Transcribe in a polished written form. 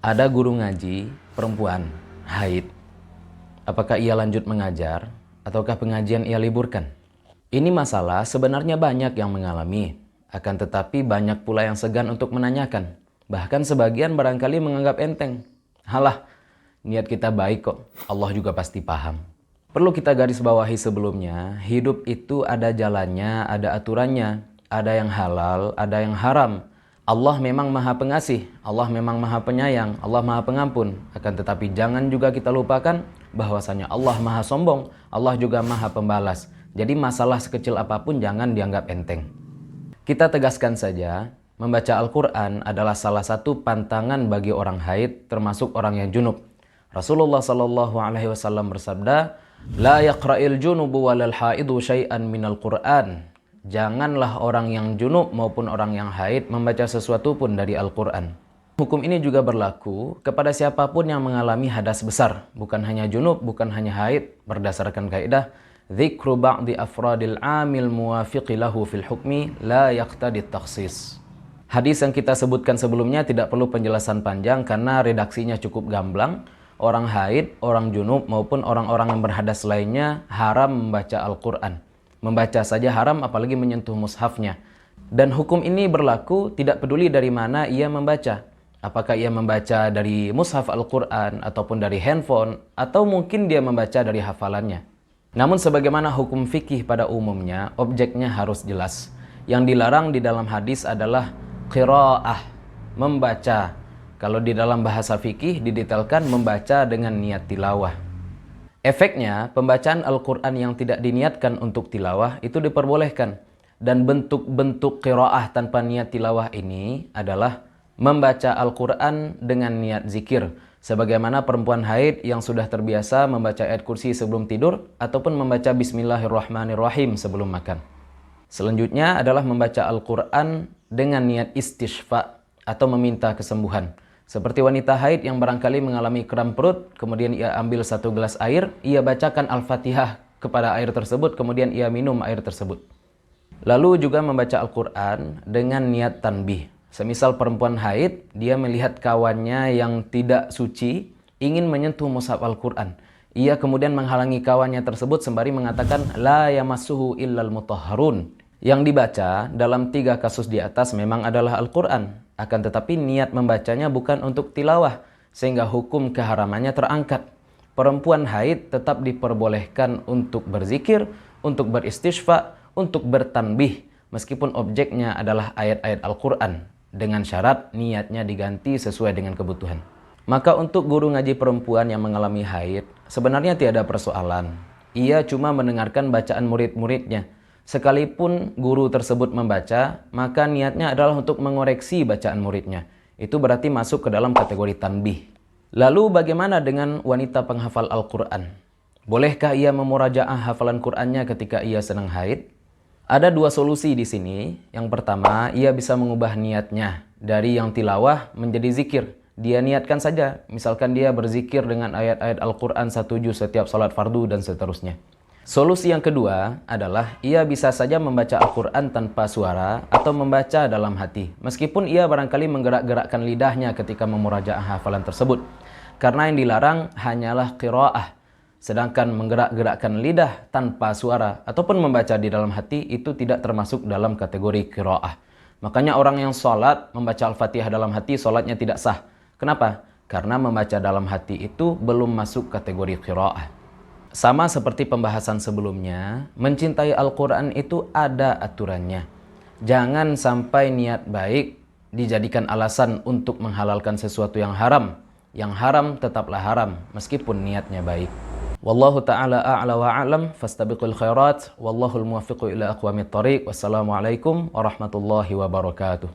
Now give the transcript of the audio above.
Ada guru ngaji perempuan haid. Apakah ia lanjut mengajar ataukah pengajian ia liburkan? Ini masalah sebenarnya banyak yang mengalami, akan tetapi banyak pula yang segan untuk menanyakan. Bahkan sebagian barangkali menganggap enteng. Halah, niat kita baik kok, Allah juga pasti paham. Perlu kita garis bawahi sebelumnya, hidup itu ada jalannya, ada aturannya, ada yang halal, ada yang haram. Allah memang maha pengasih, Allah memang maha penyayang, Allah maha pengampun. Akan tetapi jangan juga kita lupakan bahwasanya Allah maha sombong, Allah juga maha pembalas. Jadi masalah sekecil apapun jangan dianggap enteng. Kita tegaskan saja, membaca Al-Quran adalah salah satu pantangan bagi orang haid, termasuk orang yang junub. Rasulullah SAW bersabda, La yaqra'il junubu walal haidu syai'an minal Qur'an. Janganlah orang yang junub maupun orang yang haid membaca sesuatu pun dari Al-Quran. Hukum ini juga berlaku kepada siapapun yang mengalami hadas besar. Bukan hanya junub, bukan hanya haid. Berdasarkan kaidah, Dzikru ba'di afradil amil muwafiqi lahu fil hukmi la yaqtadi takhsis. Hadis yang kita sebutkan sebelumnya tidak perlu penjelasan panjang karena redaksinya cukup gamblang. Orang haid, orang junub maupun orang-orang yang berhadas lainnya haram membaca Al-Quran. Membaca saja haram apalagi menyentuh mushafnya. Dan hukum ini berlaku tidak peduli dari mana ia membaca. Apakah ia membaca dari mushaf Al-Quran ataupun dari handphone atau mungkin dia membaca dari hafalannya. Namun sebagaimana hukum fikih pada umumnya, objeknya harus jelas. Yang dilarang di dalam hadis adalah qiraah, membaca. Kalau di dalam bahasa fikih didetailkan membaca dengan niat tilawah. Efeknya, pembacaan Al-Quran yang tidak diniatkan untuk tilawah itu diperbolehkan. Dan bentuk-bentuk qiraah tanpa niat tilawah ini adalah membaca Al-Quran dengan niat zikir. Sebagaimana perempuan haid yang sudah terbiasa membaca ayat kursi sebelum tidur ataupun membaca Bismillahirrahmanirrahim sebelum makan. Selanjutnya adalah membaca Al-Quran dengan niat istishfa atau meminta kesembuhan. Seperti wanita haid yang barangkali mengalami kram perut, kemudian ia ambil satu gelas air, ia bacakan Al-Fatihah kepada air tersebut, kemudian ia minum air tersebut. Lalu juga membaca Al-Quran dengan niat tanbih. Semisal perempuan haid, dia melihat kawannya yang tidak suci, ingin menyentuh mushaf Al-Quran. Ia kemudian menghalangi kawannya tersebut sembari mengatakan, La yamassuhu illal mutahharun. Yang dibaca dalam 3 kasus di atas memang adalah Al-Quran. Akan tetapi niat membacanya bukan untuk tilawah, sehingga hukum keharamannya terangkat. Perempuan haid tetap diperbolehkan untuk berzikir, untuk beristishfa, untuk bertanbih, meskipun objeknya adalah ayat-ayat Al-Quran, dengan syarat niatnya diganti sesuai dengan kebutuhan. Maka untuk guru ngaji perempuan yang mengalami haid, sebenarnya tiada persoalan. Ia cuma mendengarkan bacaan murid-muridnya. Sekalipun guru tersebut membaca, maka niatnya adalah untuk mengoreksi bacaan muridnya. Itu berarti masuk ke dalam kategori tanbih. Lalu bagaimana dengan wanita penghafal Al-Quran? Bolehkah ia memurajaah hafalan Qurannya ketika ia sedang haid? Ada 2 solusi di sini. Yang pertama, ia bisa mengubah niatnya dari yang tilawah menjadi zikir. Dia niatkan saja, misalkan dia berzikir dengan ayat-ayat Al-Quran 1 juz setiap salat fardu dan seterusnya. Solusi yang kedua adalah ia bisa saja membaca Al-Quran tanpa suara atau membaca dalam hati. Meskipun ia barangkali menggerak-gerakkan lidahnya ketika memurajaah hafalan tersebut. Karena yang dilarang hanyalah qiraah. Sedangkan menggerak-gerakkan lidah tanpa suara ataupun membaca di dalam hati itu tidak termasuk dalam kategori qiraah. Makanya orang yang sholat membaca Al-Fatihah dalam hati sholatnya tidak sah. Kenapa? Karena membaca dalam hati itu belum masuk kategori qiraah. Sama seperti pembahasan sebelumnya, mencintai Al-Quran itu ada aturannya. Jangan sampai niat baik dijadikan alasan untuk menghalalkan sesuatu yang haram. Yang haram tetaplah haram, meskipun niatnya baik. Wallahu ta'ala a'la wa a'lam, fastabiqul khairat, wallahul muwaffiqu ila aqwamit thariq, wassalamualaikum warahmatullahi wabarakatuh.